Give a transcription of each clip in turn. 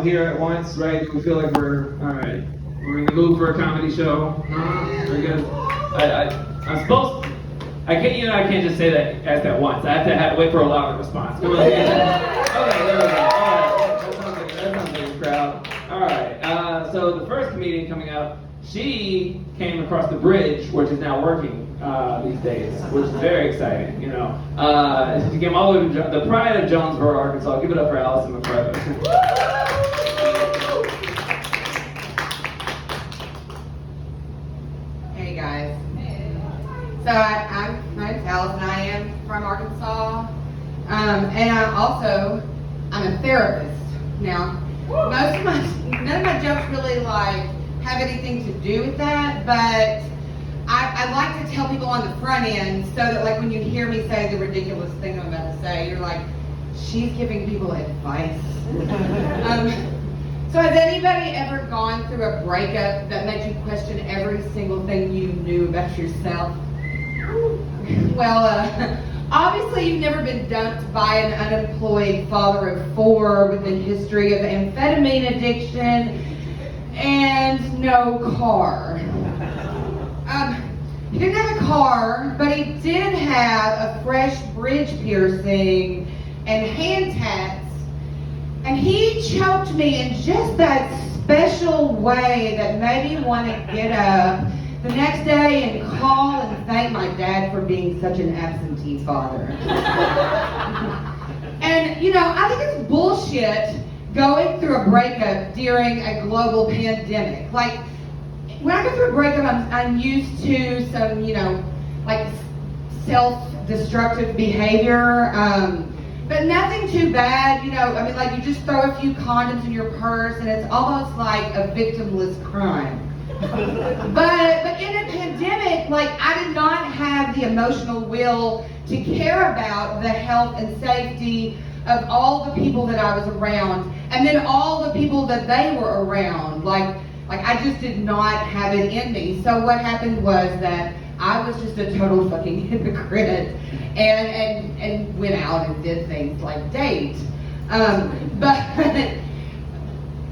all here at once, right? Do we feel like we're in the mood for a comedy show? Very good. I'm supposed. I can't just say that ask that once. I have to wait for a louder response. Come on. Okay, there we go. All right. That sounds like a crowd. All right. So the first comedian coming up, she came across the bridge, which is now working these days, which is very exciting. She came all the way from the pride of Jonesboro, Arkansas. Give it up for Allison McCraven. Hey guys. So my name's Allison. I am from Arkansas, and I'm a therapist. Now, none of my jokes really have anything to do with that, but I like to tell people on the front end so that when you hear me say the ridiculous thing I'm about to say, you're like, she's giving people advice. So has anybody ever gone through a breakup that made you question every single thing you knew about yourself? Well, obviously you've never been dumped by an unemployed father of 4 with a history of amphetamine addiction and no car. He didn't have a car, but he did have a fresh bridge piercing and hand tats. And he choked me in just that special way that made me want to get up the next day and call and thank my dad for being such an absentee father. And, I think it's bullshit going through a breakup during a global pandemic. When I go through a breakup, I'm used to some, self-destructive behavior, but nothing too bad, you just throw a few condoms in your purse and it's almost like a victimless crime. But in a pandemic, I did not have the emotional will to care about the health and safety of all the people that I was around, and then all the people that they were around. I just did not have it in me. So what happened was that I was just a total fucking hypocrite and went out and did things like date. But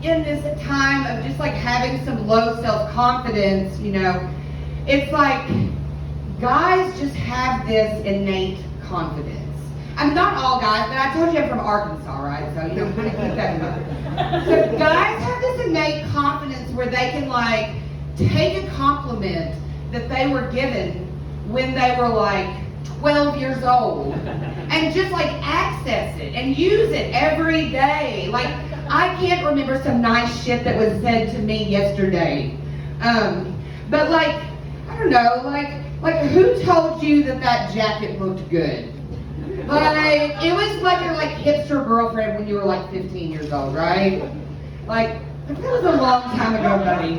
in this time of just having some low self-confidence, it's guys just have this innate confidence. I'm not all guys, but I told you I'm from Arkansas, right? So, kind of keep that in mind. So guys have this innate confidence where they can take a compliment that they were given when they were 12 years old and just access it and use it every day. I can't remember some nice shit that was said to me yesterday. But I don't know, who told you that jacket looked good? It was your hipster girlfriend when you were 15 years old, right? That was a long time ago, buddy.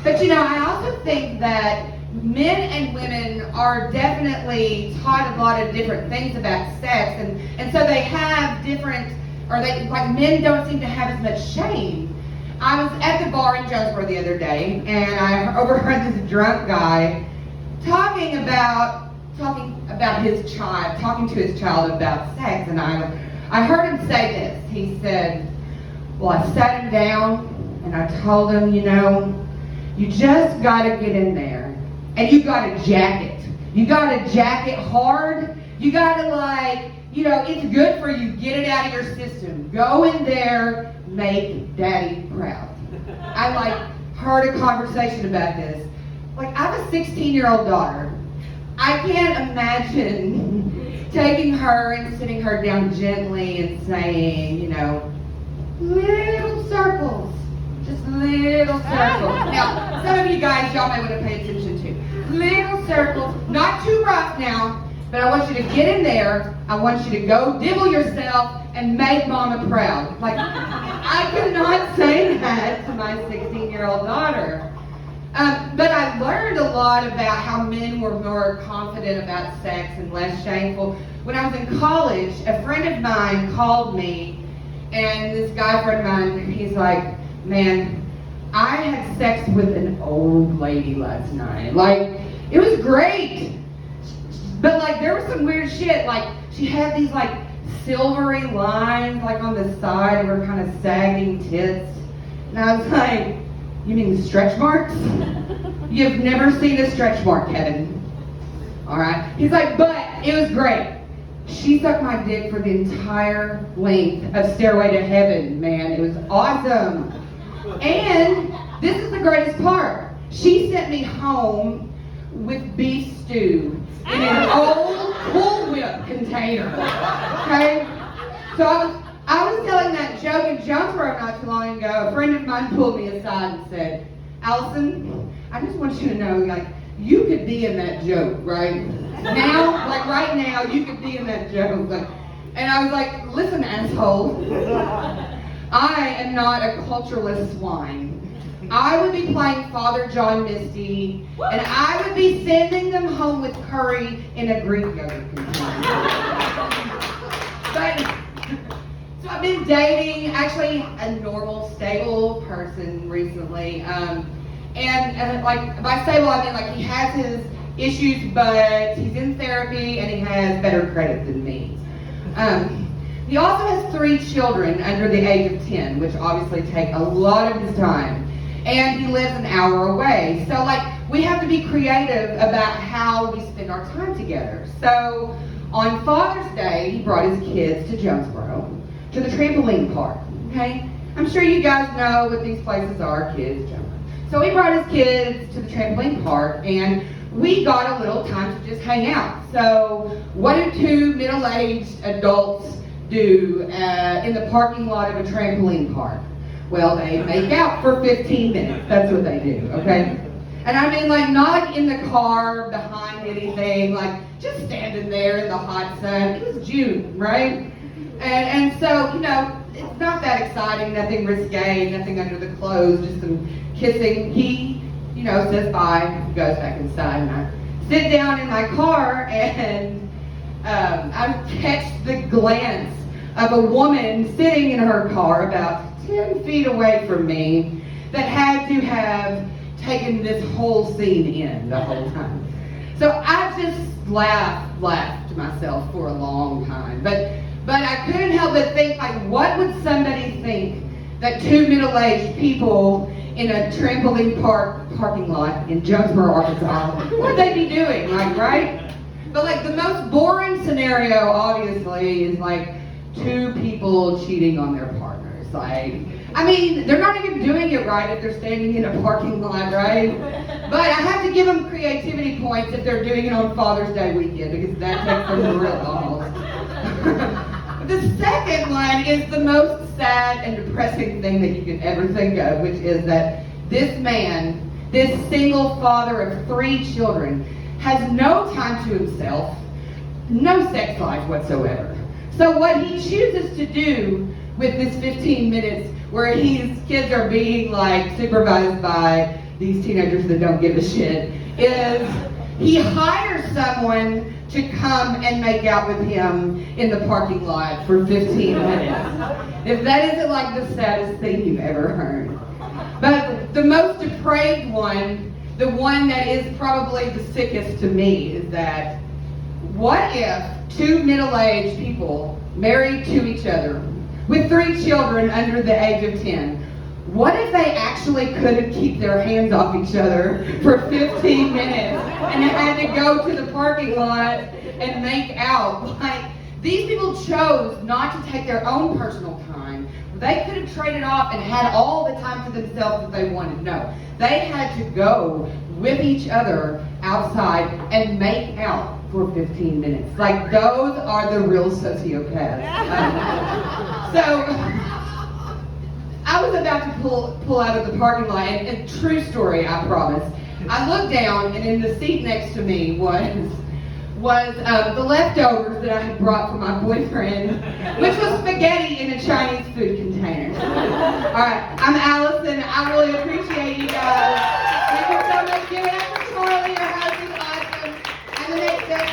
But I also think that men and women are definitely taught a lot of different things about sex, and so they have different, men don't seem to have as much shame. I was at the bar in Jonesboro the other day, and I overheard this drunk guy talking to his child about sex, and I heard him say this. He said, well, I sat him down and I told him, you just got to get in there and you got to jack it. You got to jack it hard. You got to it's good for you. Get it out of your system. Go in there, make daddy proud. I heard a conversation about this. I have a 16-year-old daughter. I can't imagine taking her and sitting her down gently and saying, little circles, just little circles. Now, some of you guys, y'all may want to pay attention to. Little circles, not too rough now, but I want you to get in there. I want you to go dibble yourself and make mama proud. I could not say that to my 16-year-old daughter. But I learned a lot about how men were more confident about sex and less shameful. When I was in college, a friend of mine called me, and this guy friend of mine, he's like, man, I had sex with an old lady last night. It was great. But there was some weird shit. She had these silvery lines like on the side of her kind of sagging tits. And I was like, you mean stretch marks? You've never seen a stretch mark, Kevin. All right. He's like, but it was great. She sucked my dick for the entire length of Stairway to Heaven, man. It was awesome. And this is the greatest part. She sent me home with beef stew in an old Cool Whip container. Okay? So I was telling that joke in Jonesboro not too long ago. A friend of mine pulled me aside and said, Allison, I just want you to know, like, you could be in that joke, right? Now, like right now, you could be in that joke. Like, and I was like, listen, asshole, I am not a cultureless swine. I would be playing Father John Misty, and I would be sending them home with curry in a Greek yogurt container. But, so I've been dating, actually, a normal, stable person recently. And like, by stable, I mean like he has his issues, but he's in therapy and he has better credit than me. He also has 3 children under the age of 10, which obviously take a lot of his time. And he lives an hour away. So like, we have to be creative about how we spend our time together. So on Father's Day, he brought his kids to Jonesboro, to the trampoline park, okay? I'm sure you guys know what these places are, kids jump. So he brought his kids to the trampoline park, and we got a little time to just hang out. So what do 2 middle-aged adults do in the parking lot of a trampoline park? Well, they make out for 15 minutes. That's what they do, okay? And I mean, like, not like in the car, behind anything, like, just standing there in the hot sun. It was June, right? And so, you know, it's not that exciting, nothing risque, nothing under the clothes, just some kissing. He, you know, says bye, goes back inside, and I sit down in my car, and I catch the glance of a woman sitting in her car about 10 feet away from me that had to have taken this whole scene in the whole time. So I just laughed to myself for a long time. But I couldn't help but think, like, what would somebody think that 2 middle-aged people in a trampoline parking lot in Jonesboro, Arkansas, what would they be doing, like, right? But like, the most boring scenario, obviously, is like 2 people cheating on their partners. Like, I mean, they're not even doing it right if they're standing in a parking lot, right? But I have to give them creativity points if they're doing it on Father's Day weekend, because that takes them the real almost. The second one is the most sad and depressing thing that you could ever think of, which is that this man, this single father of 3 children, has no time to himself, no sex life whatsoever. So what he chooses to do with this 15 minutes where his kids are being like supervised by these teenagers that don't give a shit is he hires someone to come and make out with him in the parking lot for 15 minutes. If that isn't like the saddest thing you've ever heard. But the most depraved one, the one that is probably the sickest to me, is that what if 2 middle-aged people married to each other with 3 children under the age of 10, what if they actually couldn't keep their hands off each other for 15 minutes and had to go to the parking lot and make out? Like, these people chose not to take their own personal time. They could have traded off and had all the time to themselves that they wanted. No, they had to go with each other outside and make out for 15 minutes. Like, those are the real sociopaths. So I was about to pull out of the parking lot, and true story, I promise. I looked down, and in the seat next to me was the leftovers that I had brought from my boyfriend, which was spaghetti in a Chinese food container. All right, I'm Allison. I really appreciate you guys. Thank you so much. Give it up for Charlie. Your house is awesome. And the next step.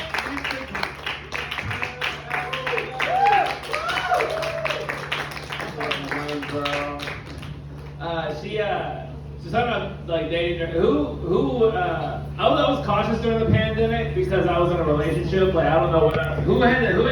She's talking about like dating. I was cautious during the pandemic because I was in a relationship. Like, I don't know who had to be